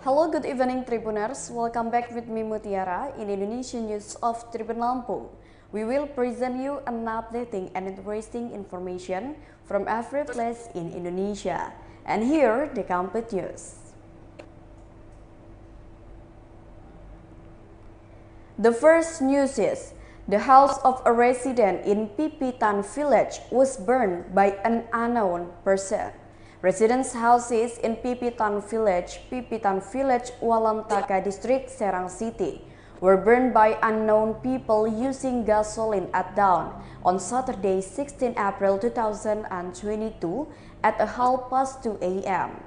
Hello, good evening Tribuners. Welcome back with me Mutiara in Indonesian News of Tribun Lampung. We will present you an updating and interesting information from every place in Indonesia. And here the complete news. The first news is the house of a resident in Pipitan Village was burned by an unknown person. Residents' houses in Pipitan Village, Walantaka District, Serang City, were burned by unknown people using gasoline at dawn on Saturday, 16 April 2022 at 2:30 a.m.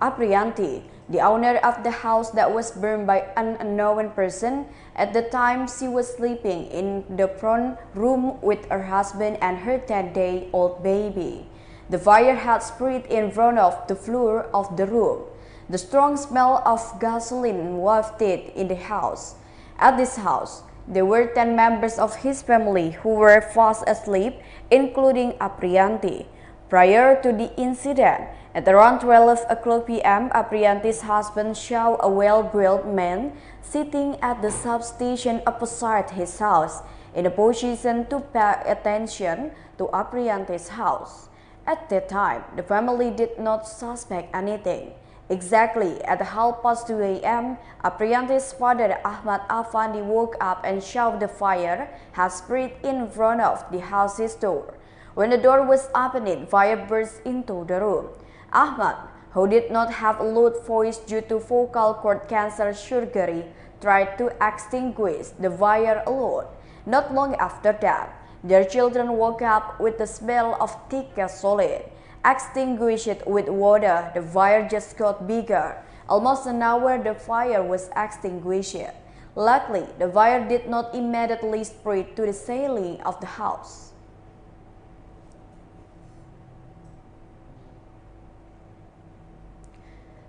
Aprianti, the owner of the house that was burned by an unknown person, at the time she was sleeping in the front room with her husband and her 10-day-old baby. The fire had spread in front of the floor of the room. The strong smell of gasoline wafted in the house. At this house, there were 10 members of his family who were fast asleep, including Aprianti. Prior to the incident, at around 12 o'clock p.m., Aprianti's husband saw a well-built man sitting at the substation opposite his house, in a position to pay attention to Aprianti's house. At that time, the family did not suspect anything. Exactly at 2:30 a.m., Aprianti's father Ahmad Afandi woke up and saw the fire had spread in front of the house's door. When the door was opened, fire burst into the room. Ahmad, who did not have a loud voice due to vocal cord cancer surgery, tried to extinguish the fire alone. Not long after that, their children woke up with the smell of thick gasoline. Extinguished with water, the fire just got bigger. Almost an hour, the fire was extinguished. Luckily, the fire did not immediately spread to the ceiling of the house.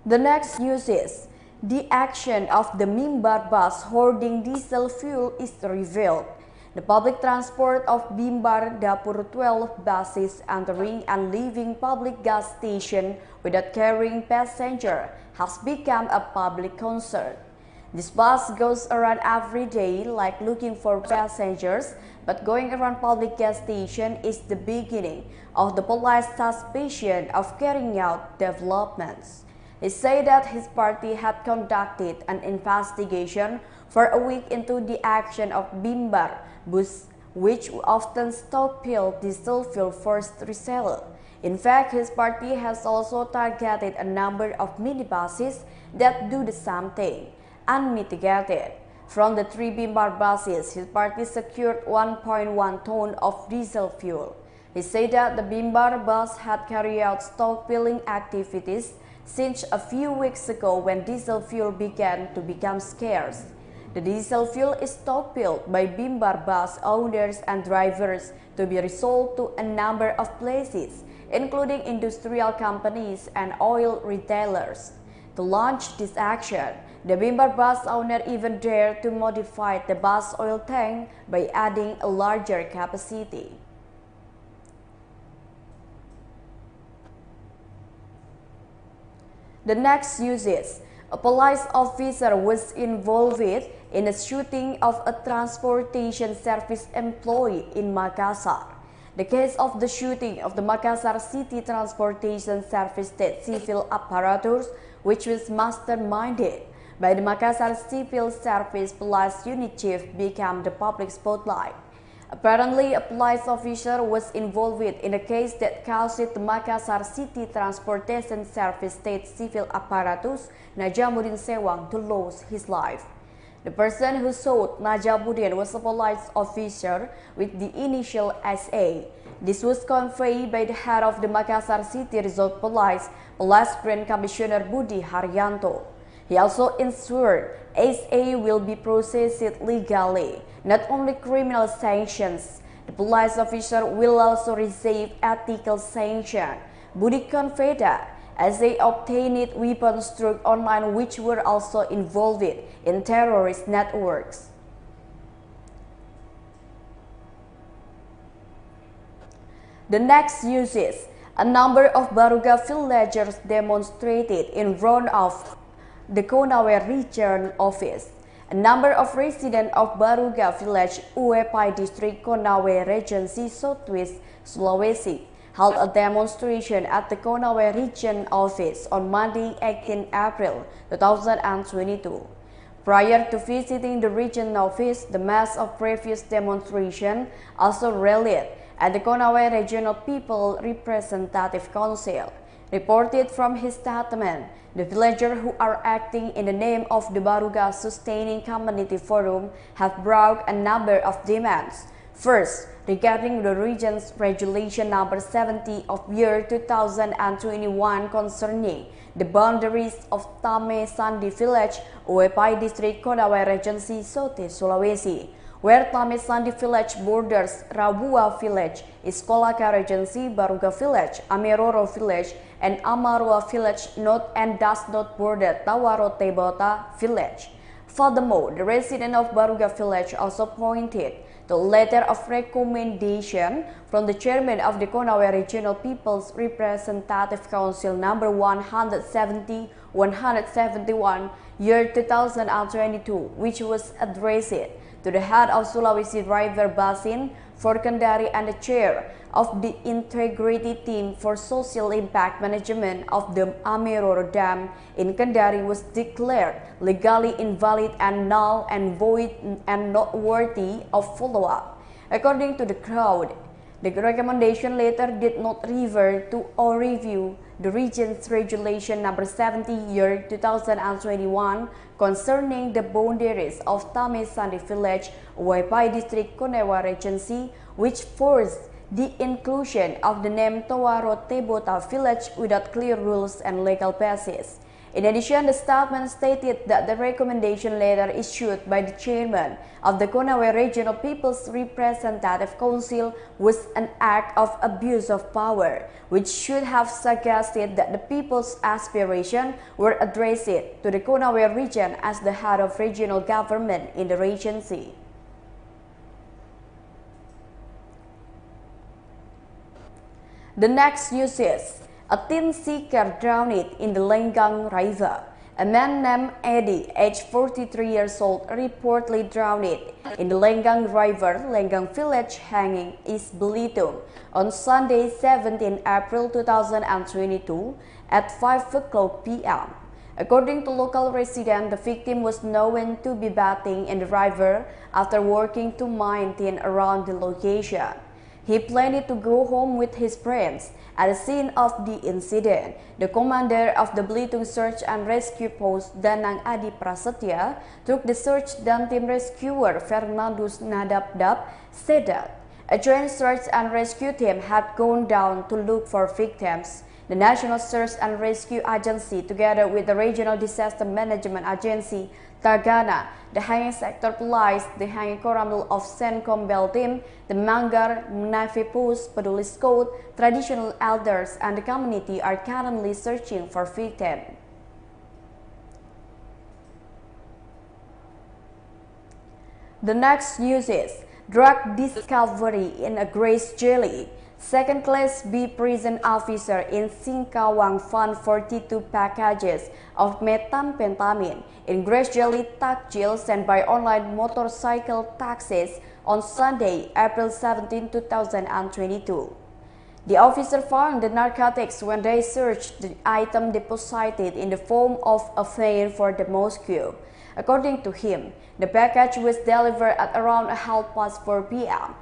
The next news is the action of the Bimbar bus hoarding diesel fuel is revealed. The public transport of Bimbar Dapur 12 buses entering and leaving public gas station without carrying passenger has become a public concern. This bus goes around every day like looking for passengers, but going around public gas station is the beginning of the police suspicion of carrying out developments. He said that his party had conducted an investigation for a week into the action of Bimbar bus, which often stockpile diesel fuel for resale. In fact, his party has also targeted a number of minibuses that do the same thing, unmitigated. From the 3 Bimbar buses, his party secured 1.1 ton of diesel fuel. He said that the Bimbar bus had carried out stockpiling activities since a few weeks ago when diesel fuel began to become scarce. The diesel fuel is stockpiled by Bimbar bus owners and drivers to be resold to a number of places, including industrial companies and oil retailers. To launch this action, the Bimbar bus owner even dared to modify the bus oil tank by adding a larger capacity. The next news is a police officer was involved in the shooting of a transportation service employee in Makassar. The case of the shooting of the Makassar City Transportation Service State Civil Apparatus, which was masterminded by the Makassar Civil Service Police Unit Chief, became the public spotlight. Apparently, a police officer was involved in a case that caused the Makassar City Transportation Service State Civil Apparatus, Najamuddin Sewang, to lose his life. The person who shot Najamuddin was a police officer with the initial SA. This was conveyed by the head of the Makassar City Resort Police, Police Grand Commissioner Budi Haryanto. He also ensured SA will be processed legally, not only criminal sanctions. The police officer will also receive ethical sanction. Budi conveyed that as they obtained weapons through online which were also involved in terrorist networks. The next news is a number of Baruga villagers demonstrated in front of the Konawae Region Office. A number of residents of Baruga Village, Uepai District, Konawae Regency, Southwest Sulawesi, held a demonstration at the Konawae Region Office on Monday, 18 April 2022. Prior to visiting the region office, the mass of previous demonstration also rallied at the Konawae Regional People Representative Council. Reported from his statement, the villagers who are acting in the name of the Baruga Sustaining Community Forum have brought a number of demands. First, regarding the region's Regulation Number 70 of year 2021 concerning the boundaries of Tame Sandi Village, Uepai District, Konawae Regency, Southeast Sulawesi, where Tame Sandi Village borders Rabua Village, Iskolaka Regency, Baruga Village, Ameroro Village, and Amarua Village not and does not border Tawaro Tebota Village. Furthermore, the resident of Baruga Village also pointed to a letter of recommendation from the chairman of the Konawae Regional People's Representative Council number 170-171 year 2022, which was addressed to the head of Sulawesi River Basin for Kendari and the chair of the Integrity Team for Social Impact Management of the Ameroro Dam in Kendari was declared legally invalid and null and void and not worthy of follow-up. According to the crowd, the recommendation letter did not refer to or review the region's Regulation Number 70 year 2021 concerning the boundaries of Tame Sandi Village, Uepai District, Konawae Regency, which forced the inclusion of the name Tawaro Tebota Village without clear rules and legal basis. In addition, the statement stated that the recommendation letter issued by the chairman of the Konawae Regional People's Representative Council was an act of abuse of power, which should have suggested that the people's aspirations were addressed to the Konawae region as the head of regional government in the regency. The next news is, a teen seeker drowned in the Lingang River. A man named Eddie, aged 43 years old, reportedly drowned in the Lingang River, Lingang Village, hanging East Belitung, on Sunday, 17 April 2022 at 5 o'clock p.m. According to local residents, the victim was known to be bathing in the river after working to mine tin around the location. He planned to go home with his friends. At the scene of the incident, the commander of the Belitung Search and Rescue Post, Danang Adi Prasetya, took the search. Then team rescuer Fernandus Nadabdab said that a joint search and rescue team had gone down to look for victims. The National Search and Rescue Agency, together with the Regional Disaster Management Agency, Tagana, the Hanging Sector Police, the Hanging Koramil of Senkombel Team, the Manggar, Navy Post, Peduli Scout, traditional elders, and the community are currently searching for victims. The next news is drug discovery in a grace jelly. Second-class B prison officer in Singkawang found 42 packages of methamphetamine in grace jelly takjil sent by online motorcycle taxis on Sunday, April 17, 2022. The officer found the narcotics when they searched the item deposited in the form of a fare for the Moscow. According to him, the package was delivered at around 4:30 p.m.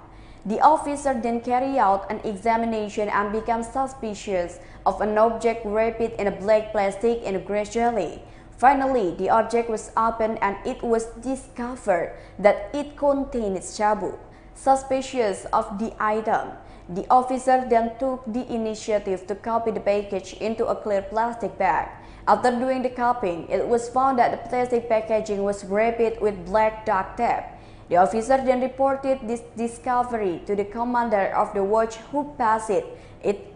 The officer then carried out an examination and became suspicious of an object wrapped in a black plastic in a grass jelly. Finally, the object was opened and it was discovered that it contained shabu. Suspicious of the item, the officer then took the initiative to copy the package into a clear plastic bag. After doing the copying, it was found that the plastic packaging was wrapped with black duct tape. The officer then reported this discovery to the commander of the watch, who passed it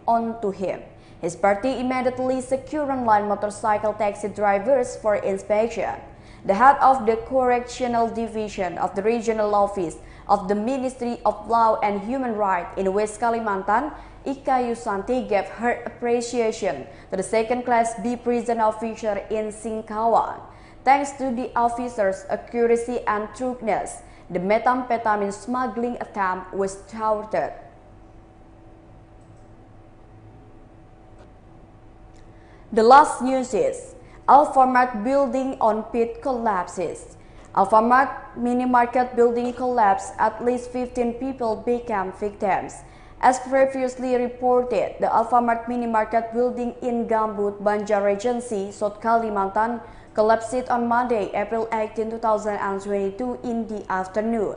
on to him. His party immediately secured online motorcycle taxi drivers for inspection. The head of the Correctional Division of the Regional Office of the Ministry of Law and Human Rights in West Kalimantan, Ika Yusanti gave her appreciation to the second-class B prison officer in Singkawan. Thanks to the officer's accuracy and truthfulness, the methamphetamine smuggling attempt was thwarted. The last news is Alfamart building on pit collapses. Alfamart mini market building collapsed. At least 15 people became victims. As previously reported, the Alfamart mini market building in Gambut, Banjar Regency, South Kalimantan, collapsed on Monday, April 18, 2022 in the afternoon.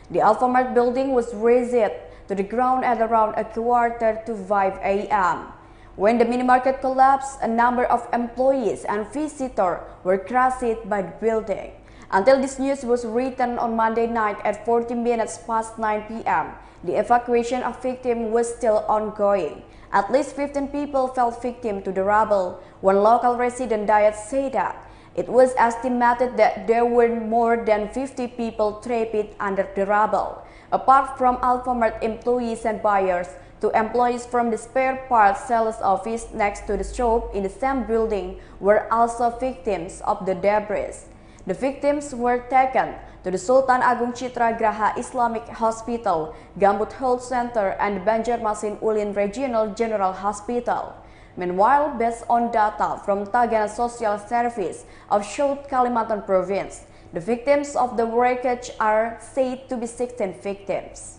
The Alfamart building was razed to the ground at around 4:45 a.m. When the mini market collapsed, a number of employees and visitors were crushed by the building. Until this news was written on Monday night at 40 minutes past 9 p.m., the evacuation of victims was still ongoing. At least 15 people fell victim to the rubble. One local resident said that it was estimated that there were more than 50 people trapped under the rubble. Apart from Alfamart employees and buyers, 2 employees from the spare parts sales office next to the shop in the same building were also victims of the debris. The victims were taken to the Sultan Agung Citra Graha Islamic Hospital, Gambut Health Center, and the Banjarmasin Ulin Regional General Hospital. Meanwhile, based on data from Tagana Social Service of South Kalimantan Province, the victims of the wreckage are said to be 16 victims.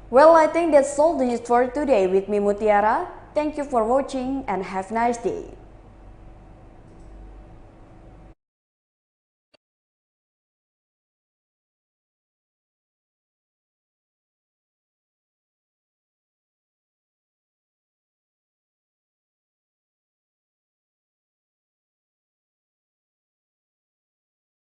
Well, I think that's all the news for today with me, Mutiara. Thank you for watching and have a nice day.